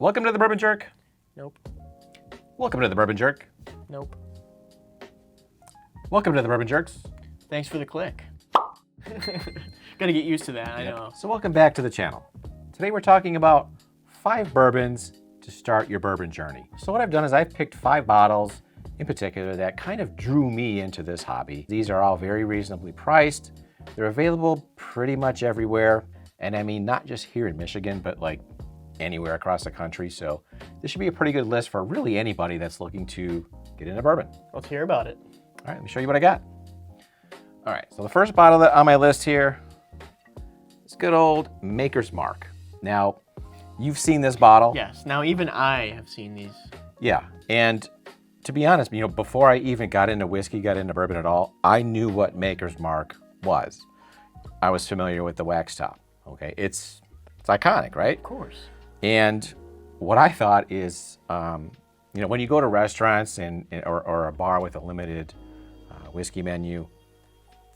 Welcome to the Bourbon Jerk. Nope. Welcome to the Bourbon Jerk. Nope. Welcome to the Bourbon Jerks. Thanks for the click. Gotta get used to that, I know. So welcome back to the channel. Today we're talking about 5 bourbons to start your bourbon journey. So what I've done is I've picked 5 bottles in particular that kind of drew me into this hobby. These are all very reasonably priced. They're available pretty much everywhere. And I mean, not just here in Michigan, but like anywhere across the country. So this should be a pretty good list for really anybody that's looking to get into bourbon. Let's hear about it. All right, let me show you what I got. All right, so the first bottle on my list here is good old Maker's Mark. Now, you've seen this bottle. Yes, now even I have seen these. Yeah, and to be honest, before I even got into whiskey, got into bourbon at all, I knew what Maker's Mark was. I was familiar with the wax top, okay? It's iconic, right? Of course. And what I thought is, when you go to restaurants or a bar with a limited whiskey menu,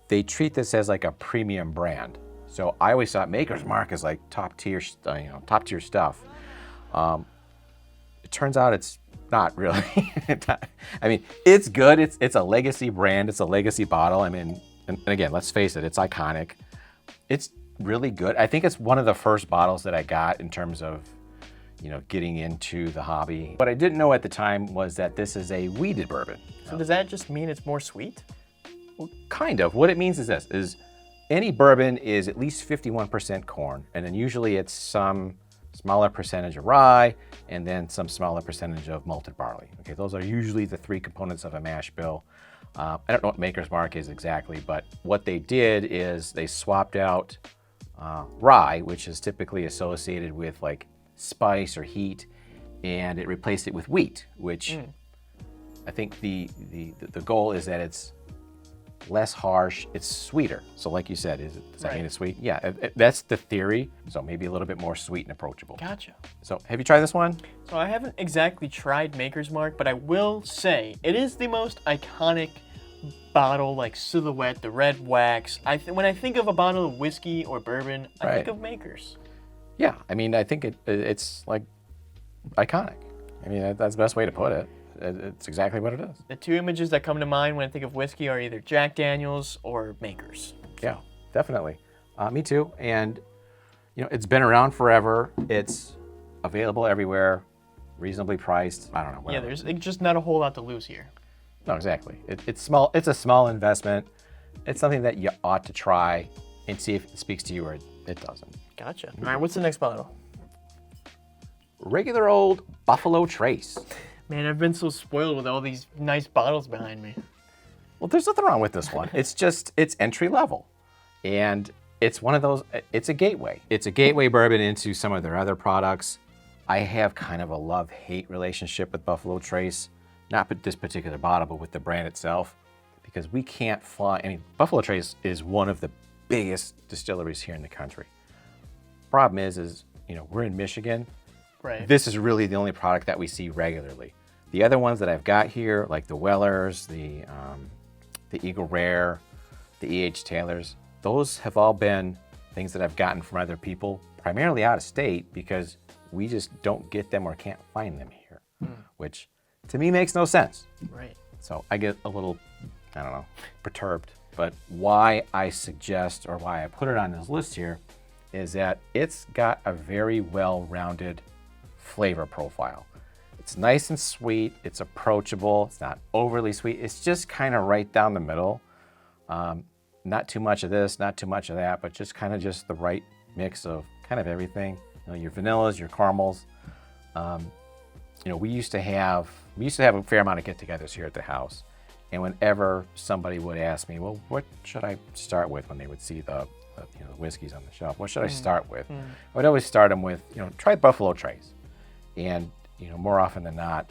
they treat this as like a premium brand. So I always thought Maker's Mark is like top tier stuff. It turns out it's not really. I mean, it's good. It's a legacy brand. It's a legacy bottle. I mean, and again, let's face it, it's iconic. It's really good. I think it's one of the first bottles that I got in terms of, getting into the hobby. What I didn't know at the time was that this is a wheated bourbon. So does that just mean it's more sweet? Well, kind of. What it means is this, is any bourbon is at least 51% corn, and then usually it's some smaller percentage of rye, and then some smaller percentage of malted barley. Okay, those are usually the 3 components of a mash bill. I don't know what Maker's Mark is exactly, but what they did is they swapped out rye, which is typically associated with like spice or heat, and it replaced it with wheat, which I think the goal is that it's less harsh, it's sweeter. So like you said, does that mean it's sweet? Yeah, that's the theory. So maybe a little bit more sweet and approachable. Gotcha. So have you tried this one? So I haven't exactly tried Maker's Mark, but I will say it is the most iconic bottle, like silhouette, the red wax. When I think of a bottle of whiskey or bourbon, I think of Maker's. Yeah, I mean, I think it's like iconic. I mean, that's the best way to put it. It's exactly what it is. The 2 images that come to mind when I think of whiskey are either Jack Daniel's or Maker's. Yeah, definitely. Me too. And, it's been around forever. It's available everywhere, reasonably priced. I don't know. Whatever. Yeah, there's just not a whole lot to lose here. No, exactly. It's small. It's a small investment. It's something that you ought to try and see if it speaks to you or it doesn't. Gotcha. All right, what's the next bottle? Regular old Buffalo Trace. Man, I've been so spoiled with all these nice bottles behind me. Well, there's nothing wrong with this one. It's entry level. And it's one of those, it's a gateway. It's a gateway bourbon into some of their other products. I have kind of a love-hate relationship with Buffalo Trace. Not with this particular bottle, but with the brand itself. Because we can't fly, Buffalo Trace is one of the biggest distilleries here in the country. Problem is, we're in Michigan. Right. This is really the only product that we see regularly. The other ones that I've got here, like the Wellers, the Eagle Rare, the E.H. Taylors, those have all been things that I've gotten from other people, primarily out of state, because we just don't get them or can't find them here, which to me makes no sense. Right. So I get a little, perturbed. But why I suggest, or why I put it on this list here, is that it's got a very well-rounded flavor profile. It's nice and sweet, it's approachable, it's not overly sweet, it's just kind of right down the middle. Not too much of this, not too much of that, but just the right mix of kind of everything. Your vanillas, your caramels. We used to have a fair amount of get-togethers here at the house. And whenever somebody would ask me, well, what should I start with when they would see the whiskeys on the shelf? What should I start with? I would always start them with, try Buffalo Trace. And, more often than not,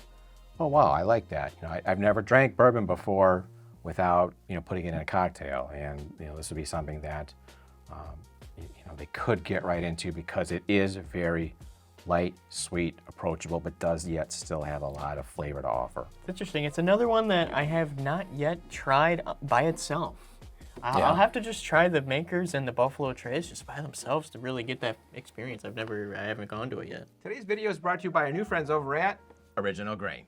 oh, wow, I like that. I've never drank bourbon before without, putting it in a cocktail. And, this would be something that, they could get right into because it is very light, sweet, approachable, but does yet still have a lot of flavor to offer. It's interesting. It's another one that I have not yet tried by itself. I'll have to just try the Makers and the Buffalo Trace just by themselves to really get that experience. I haven't gone to it yet. Today's video is brought to you by our new friends over at Original Grain.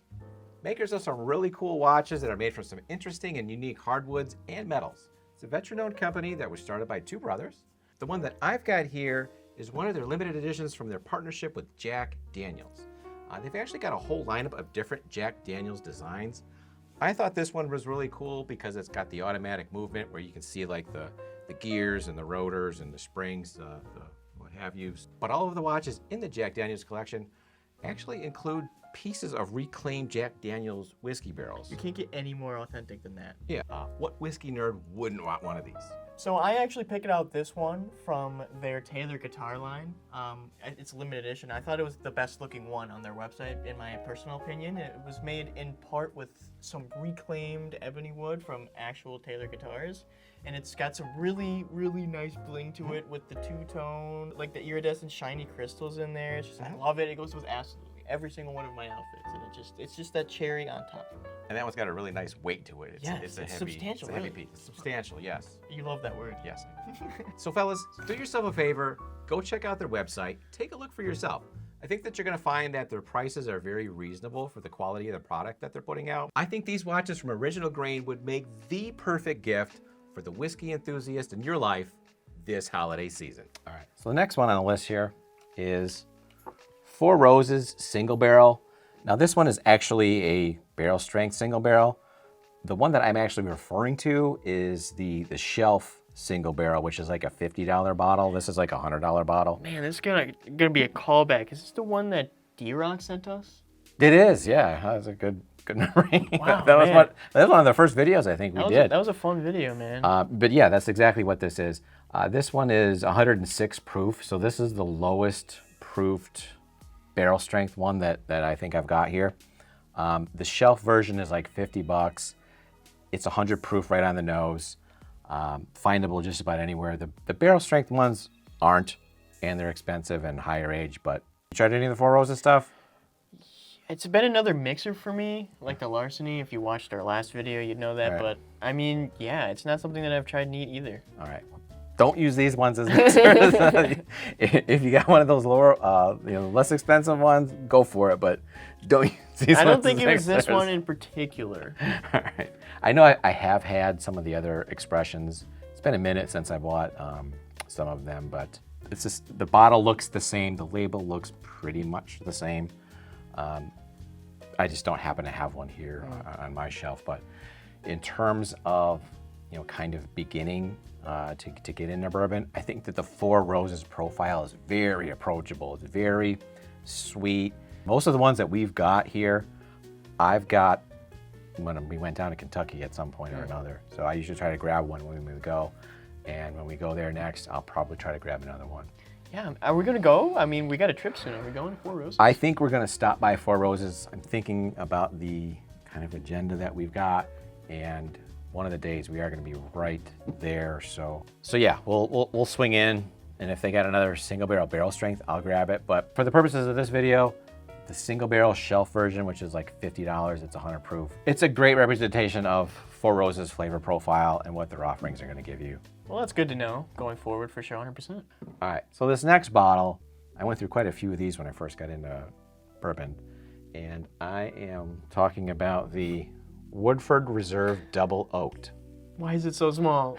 Makers of some really cool watches that are made from some interesting and unique hardwoods and metals. It's a veteran-owned company that was started by two brothers. The one that I've got here is one of their limited editions from their partnership with Jack Daniels. They've actually got a whole lineup of different Jack Daniels designs. I thought this one was really cool because it's got the automatic movement where you can see like the gears and the rotors and the springs, the what have you. But all of the watches in the Jack Daniels collection actually include pieces of reclaimed Jack Daniels whiskey barrels. You can't get any more authentic than that. Yeah, what whiskey nerd wouldn't want one of these? So I actually picked out this one from their Taylor guitar line. It's a limited edition. I thought it was the best looking one on their website, in my personal opinion. It was made in part with some reclaimed ebony wood from actual Taylor guitars. And it's got some really, really nice bling to it with the two-tone, like the iridescent shiny crystals in there. It's just, I love it. It goes with absolutely every single one of my outfits. And it's just that cherry on top for me. And that one's got a really nice weight to it. It's heavy, substantial. It's a heavy really. piece. It's substantial, yes. You love that word. Yes. So fellas, do yourself a favor, go check out their website, take a look for yourself. I think that you're gonna find that their prices are very reasonable for the quality of the product that they're putting out. I think these watches from Original Grain would make the perfect gift for the whiskey enthusiast in your life this holiday season. All right, so the next one on the list here is Four Roses Single Barrel. Now this one is actually a barrel strength single barrel. The one that I'm actually referring to is the shelf single barrel, which is like a $50 bottle. This is like a $100 bottle. Man, this is gonna be a callback. Is this the one that D-Rock sent us? It is, yeah. That's a good memory. Wow, that was one of the first videos I think we did. That was a fun video, man. But yeah, that's exactly what this is. This one is 106 proof, so this is the lowest proofed barrel strength one that I think I've got here. The shelf version is like $50. It's 100 proof right on the nose. Findable just about anywhere. The barrel strength ones aren't, and they're expensive and higher age, but you tried any of the Four Roses stuff? It's been another mixer for me, like the Larceny. If you watched our last video, you'd know that. Right. But I mean, yeah, it's not something that I've tried neat either. All right. Don't use these ones as mixers. If you got one of those lower, less expensive ones, go for it. But don't use these ones. I don't think it was this one in particular. All right. I know I have had some of the other expressions. It's been a minute since I bought some of them, but it's just the bottle looks the same. The label looks pretty much the same. I just don't happen to have one here on my shelf. But in terms of kind of beginning to get into bourbon, I think that the Four Roses profile is very approachable. It's very sweet. Most of the ones that we've got here, I've got when we went down to Kentucky at some point or another. So I usually try to grab one when we go. And when we go there next, I'll probably try to grab another one. Yeah, are we gonna go? I mean, we got a trip soon. Are we going to Four Roses? I think we're gonna stop by Four Roses. I'm thinking about the kind of agenda that we've got, and one of the days we are gonna be right there. So yeah, we'll swing in, and if they got another single barrel strength, I'll grab it. But for the purposes of this video, the single barrel shelf version, which is like $50, it's 100 proof. It's a great representation of Four Roses flavor profile and what their offerings are gonna give you. Well, that's good to know going forward for sure, 100%. All right, so this next bottle, I went through quite a few of these when I first got into bourbon, and I am talking about the Woodford Reserve Double Oaked. Why is it so small?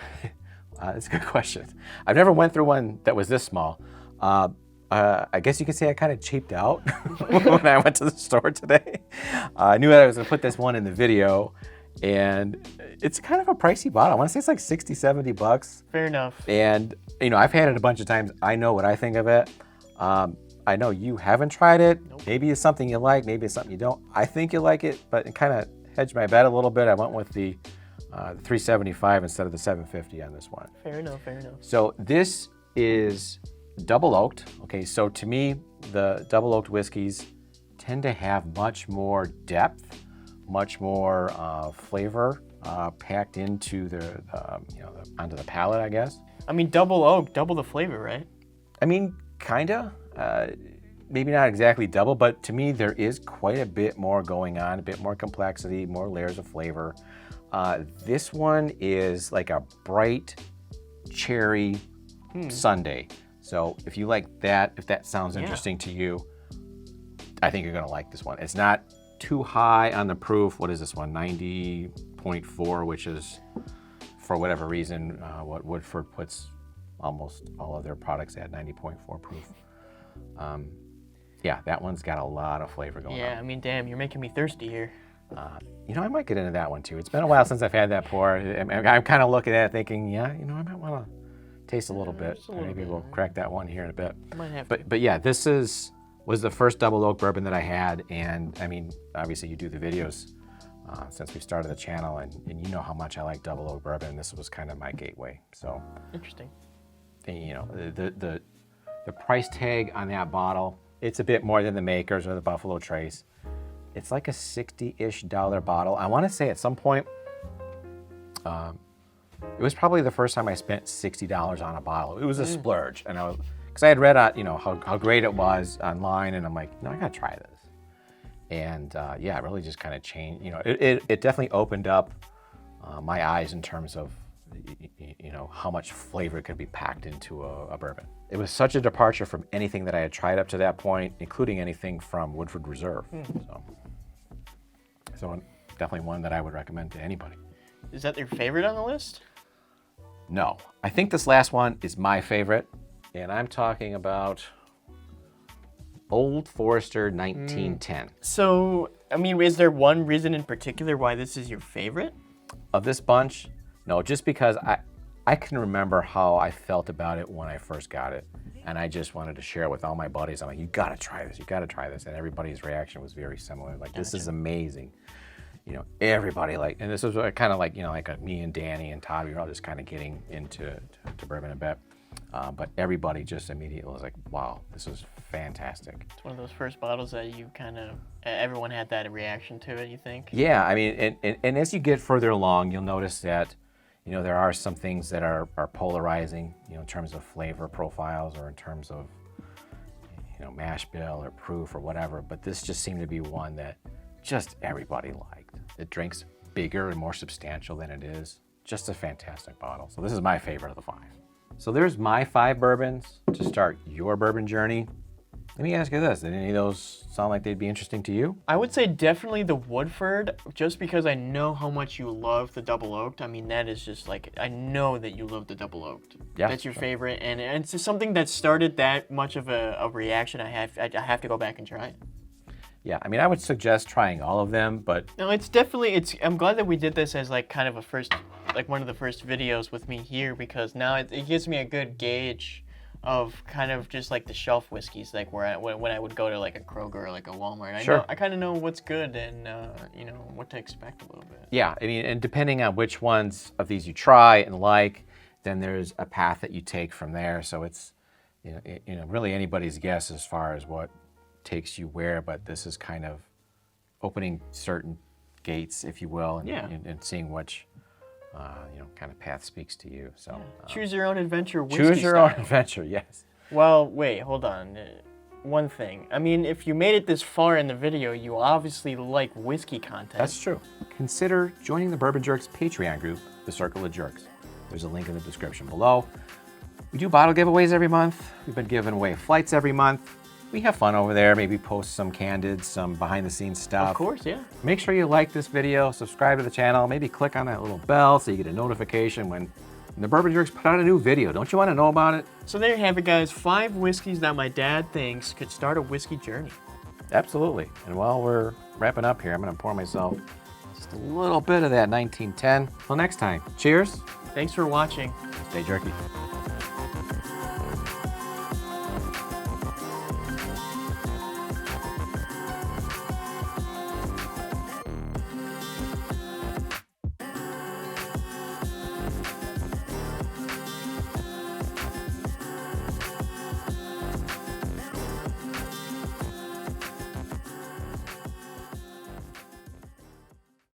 That's a good question. I've never went through one that was this small. I guess you could say I kind of cheaped out when I went to the store today. I knew that I was gonna put this one in the video, and it's kind of a pricey bottle. I want to say it's like 60, 70 bucks. Fair enough. And I've had it a bunch of times. I know what I think of it. I know you haven't tried it. Nope. Maybe it's something you like, maybe it's something you don't. I think you like it, but it kind of hedged my bet a little bit. I went with the 375 instead of the 750 on this one. Fair enough, fair enough. So this is double oaked. Okay, so to me, the double oaked whiskeys tend to have much more depth, much more flavor packed into onto the palate, I guess. I mean, double oak, double the flavor, right? I mean, kinda. Maybe not exactly double, but to me, there is quite a bit more going on, a bit more complexity, more layers of flavor. This one is like a bright cherry sundae. So if you like that, if that sounds interesting to you, I think you're gonna like this one. It's not too high on the proof. What is this one? 90.4, which is, for whatever reason, what Woodford puts almost all of their products at 90.4 proof. Yeah, that one's got a lot of flavor going on. Yeah, I mean, damn, you're making me thirsty here. You know, I might get into that one too. It's been a while since I've had that pour. I'm kind of looking at it thinking, yeah, you know, I might want to taste a little bit. Maybe we'll crack that one here in a bit. Might have but yeah, this was the first double oak bourbon that I had, and I mean, obviously you do the videos since we started the channel, and you know how much I like double oak bourbon. This was kind of my gateway. So interesting. You know, the price tag on that bottle, it's a bit more than the Makers or the Buffalo Trace. It's like a $60-ish bottle. I want to say at some point, it was probably the first time I spent $60 on a bottle. It was a splurge, and because I had read, you know, how great it was online, and I'm like, no, I gotta try this. And yeah, it really just kind of changed. You know, it definitely opened up my eyes in terms of, you know, how much flavor could be packed into a bourbon. It was such a departure from anything that I had tried up to that point, including anything from Woodford Reserve. So definitely one that I would recommend to anybody. Is that your favorite on the list? No, I think this last one is my favorite, and I'm talking about Old Forester 1910. So, I mean, is there one reason in particular why this is your favorite? Of this bunch, no, just because I can remember how I felt about it when I first got it, and I just wanted to share it with all my buddies. I'm like, you gotta try this, you gotta try this, and everybody's reaction was very similar. Like, this is amazing. You know, everybody like, and this was kind of like, you know, like me and Danny and Todd, we were all just kind of getting into bourbon a bit. But everybody just immediately was like, wow, this is fantastic. It's one of those first bottles that you kind of, everyone had that reaction to it, you think? Yeah, I mean, and as you get further along, you'll notice that, you know, there are some things that are polarizing, you know, in terms of flavor profiles or in terms of, you know, mash bill or proof or whatever. But this just seemed to be one that just everybody liked. It drinks bigger and more substantial than it is. Just a fantastic bottle. So this is my favorite of the 5. So there's my 5 bourbons to start your bourbon journey. Let me ask you this, did any of those sound like they'd be interesting to you? I would say definitely the Woodford, just because I know how much you love the double oaked. I mean, that is just like, I know that you love the double oaked. Yeah, that's your favorite, and it's just something that started that much of a reaction. I have to go back and try it. Yeah, I mean, I would suggest trying all of them, but... No, it's definitely, I'm glad that we did this as like kind of a first, like one of the first videos with me here, because now it gives me a good gauge of kind of just like the shelf whiskeys, like when I would go to like a Kroger or like a Walmart. Sure. I kind of know what's good and, you know, what to expect a little bit. Yeah, I mean, and depending on which ones of these you try and like, then there's a path that you take from there. So it's, you know, really anybody's guess as far as what takes you where, but this is kind of opening certain gates, if you will, and seeing which, you know, kind of path speaks to you. So choose your own adventure. Choose your own adventure. Yes. Well, wait, hold on. One thing. I mean, if you made it this far in the video, you obviously like whiskey content. That's true. Consider joining the Bourbon Jerks Patreon group, The Circle of Jerks. There's a link in the description below. We do bottle giveaways every month. We've been giving away flights every month. We have fun over there, maybe post some candid, some behind the scenes stuff. Of course, yeah. Make sure you like this video, subscribe to the channel, maybe click on that little bell so you get a notification when the Bourbon Jerks put out a new video. Don't you want to know about it? So there you have it, guys. 5 whiskeys that my dad thinks could start a whiskey journey. Absolutely. And while we're wrapping up here, I'm going to pour myself just a little bit of that 1910. Till next time, cheers. Thanks for watching. Stay jerky.